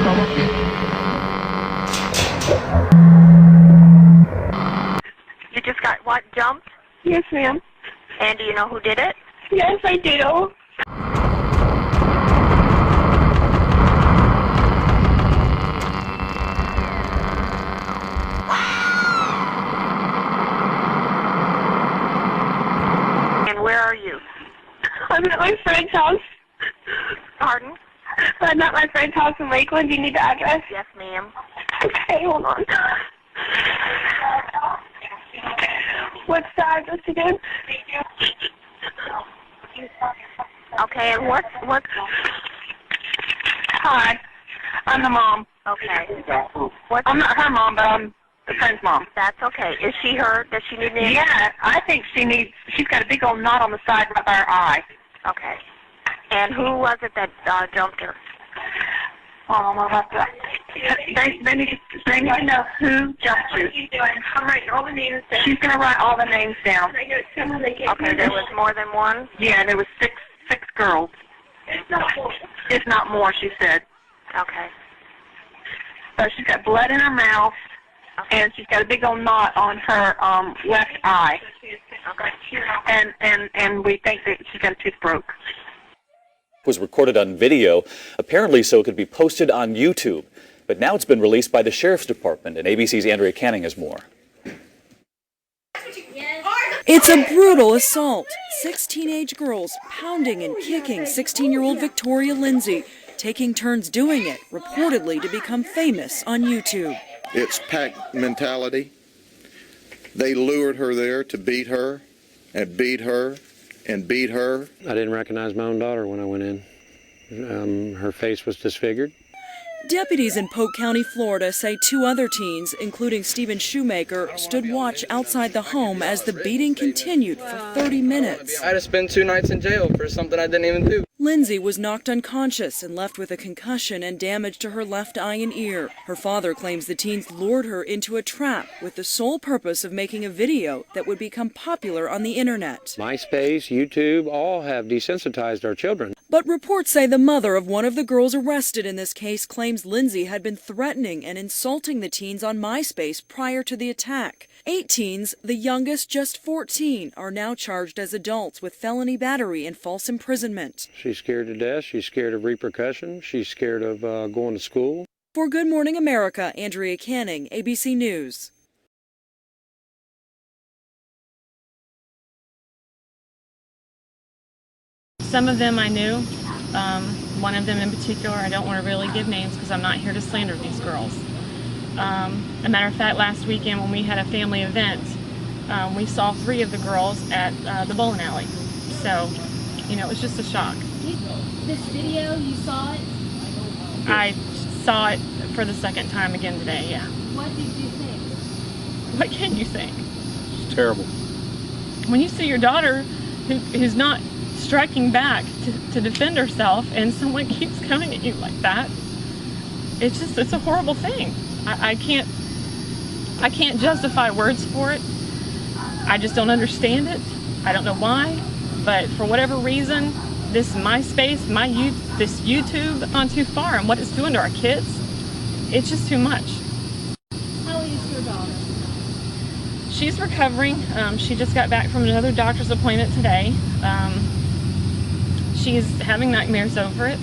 You just got what, jumped? Yes, ma'am. And do you know who did it? Yes, I do. And where are you? I'm at my friend's house. Pardon? I'm at my friend's house in Lakeland. Do you need the address? Yes, ma'am. Okay, hold on. What's the address again? Okay, and what's... Hi, I'm the mom. Okay. I'm not her mom, but I'm the friend's mom. That's okay. Is she her? Does she need any? Yeah, I think she's got a big old knot on the side right by her eye. Okay. And who was it that jumped her? They need to know who jumped you. I'm writing all the names down. She's going to write all the names down. Okay, there was more than one? Yeah, there was six girls. If not more, she said. Okay. So she's got blood in her mouth, and she's got a big old knot on her left eye. Okay. And we think that she's got a tooth broke. Was recorded on video, apparently so it could be posted on YouTube. But now it's been released by the Sheriff's Department, and ABC's Andrea Canning has more. It's a brutal assault. 6 teenage girls pounding and kicking 16-year-old Victoria Lindsay, taking turns doing it, reportedly to become famous on YouTube. It's pack mentality. They lured her there to beat her and beat her and beat her. I didn't recognize my own daughter when I went in. Her face was disfigured. Deputies in Polk County, Florida say 2 other teens, including Stephen Shoemaker, stood watch outside the home as the beating continued for 30 minutes. I had to spend 2 nights in jail for something I didn't even do. Lindsay was knocked unconscious and left with a concussion and damage to her left eye and ear. Her father claims the teens lured her into a trap with the sole purpose of making a video that would become popular on the internet. MySpace, YouTube, all have desensitized our children. But reports say the mother of one of the girls arrested in this case claims Lindsay had been threatening and insulting the teens on MySpace prior to the attack. 8 teens, the youngest just 14, are now charged as adults with felony battery and false imprisonment. She's scared to death. She's scared of repercussions. She's scared of going to school. For Good Morning America, Andrea Canning, ABC News. Some of them I knew. One of them in particular, I don't want to really give names because I'm not here to slander these girls. A matter of fact, last weekend when we had a family event, we saw 3 of the girls at the bowling alley. So, you know, it was just a shock. This video, you saw it? I saw it for the second time again today, yeah. What did you think? What can you think? It's terrible. When you see your daughter who's not striking back to defend herself and someone keeps coming at you like that, it's a horrible thing. I can't justify words for it. I just don't understand it. I don't know why, but for whatever reason, this MySpace, this YouTube gone too far, and what it's doing to our kids, it's just too much. How is your daughter? She's recovering. She just got back from another doctor's appointment today. She's having nightmares over it.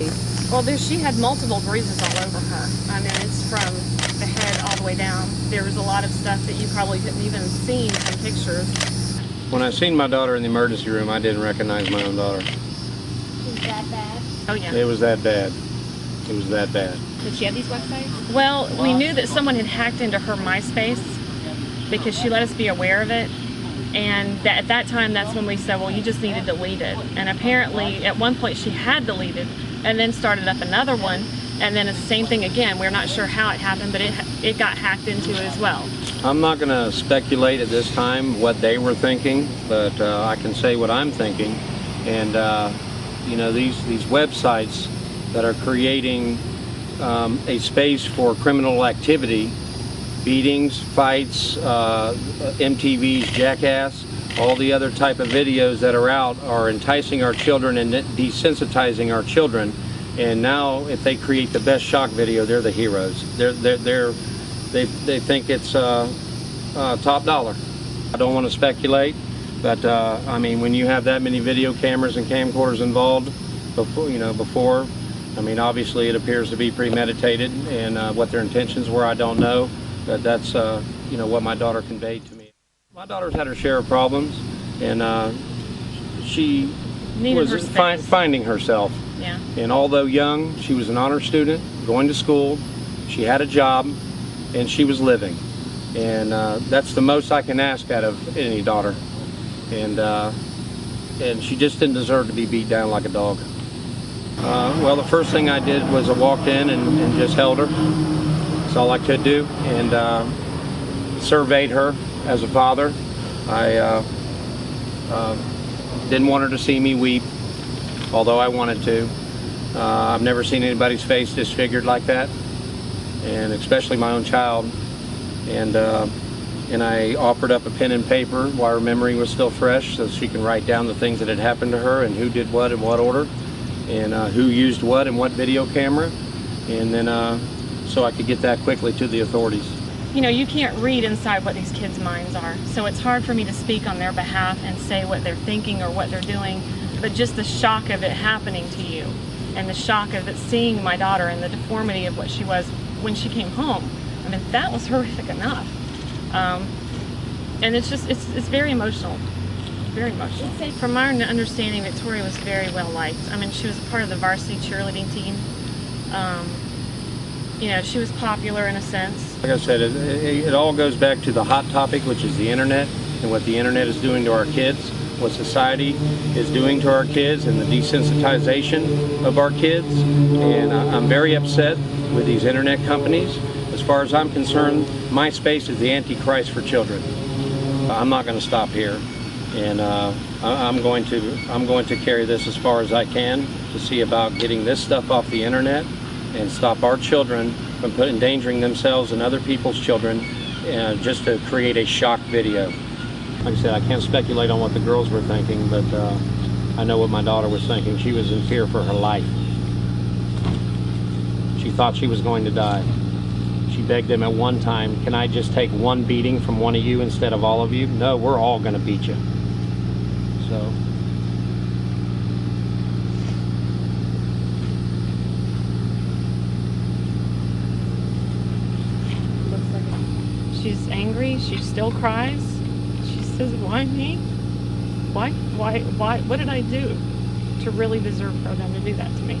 Well, she had multiple bruises all over her. I mean, it's from the head all the way down. There was a lot of stuff that you probably couldn't even see in pictures. When I seen my daughter in the emergency room, I didn't recognize my own daughter. Is that bad? Oh, yeah. It was that bad. It was that bad. Did she have these websites? Well, we knew that someone had hacked into her MySpace because she let us be aware of it. And at that time, that's when we said, well, you just need to delete it. And apparently, at one point, she had deleted and then started up another one. And then it's the same thing again. We're not sure how it happened, but it got hacked into as well. I'm not going to speculate at this time what they were thinking, but I can say what I'm thinking. And, you know, these websites that are creating a space for criminal activity, beatings, fights, MTV's Jackass, all the other type of videos that are out are enticing our children and desensitizing our children. And now, if they create the best shock video, they're the heroes. They think it's top dollar. I don't want to speculate, but I mean, when you have that many video cameras and camcorders involved, before, I mean, obviously it appears to be premeditated, and what their intentions were, I don't know. But that's what my daughter conveyed to me. My daughter's had her share of problems, and she was finding herself. Yeah. And although young, she was an honor student, going to school, she had a job, and she was living. And that's the most I can ask out of any daughter. And she just didn't deserve to be beat down like a dog. Well, the first thing I did was I walked in and just held her. That's all I could do, and surveyed her as a father. I didn't want her to see me weep, although I wanted to. I've never seen anybody's face disfigured like that, and especially my own child. And I offered up a pen and paper while her memory was still fresh, so she can write down the things that had happened to her and who did what in what order, and who used what and what video camera, and then so I could get that quickly to the authorities. You know, you can't read inside what these kids' minds are, so it's hard for me to speak on their behalf and say what they're thinking or what they're doing, but just the shock of it happening to you, and the shock of it seeing my daughter and the deformity of what she was when she came home. I mean, that was horrific enough. And it's very emotional. Very emotional. From my understanding, Victoria was very well liked. I mean, she was a part of the varsity cheerleading team. She was popular in a sense. Like I said, it all goes back to the hot topic, which is the internet, and what the internet is doing to our kids, what society is doing to our kids, and the desensitization of our kids. And I'm very upset with these internet companies. As far as I'm concerned, MySpace is the Antichrist for children. I'm not going to stop here, and I'm going to carry this as far as I can to see about getting this stuff off the internet and stop our children from endangering themselves and other people's children just to create a shock video. Like I said, I can't speculate on what the girls were thinking, but I know what my daughter was thinking. She was in fear for her life. She thought she was going to die. She begged them at one time, can I just take one beating from one of you instead of all of you? No, we're all going to beat you. So. She's angry. She still cries. She says, why me? Why? What did I do to really deserve for them to do that to me?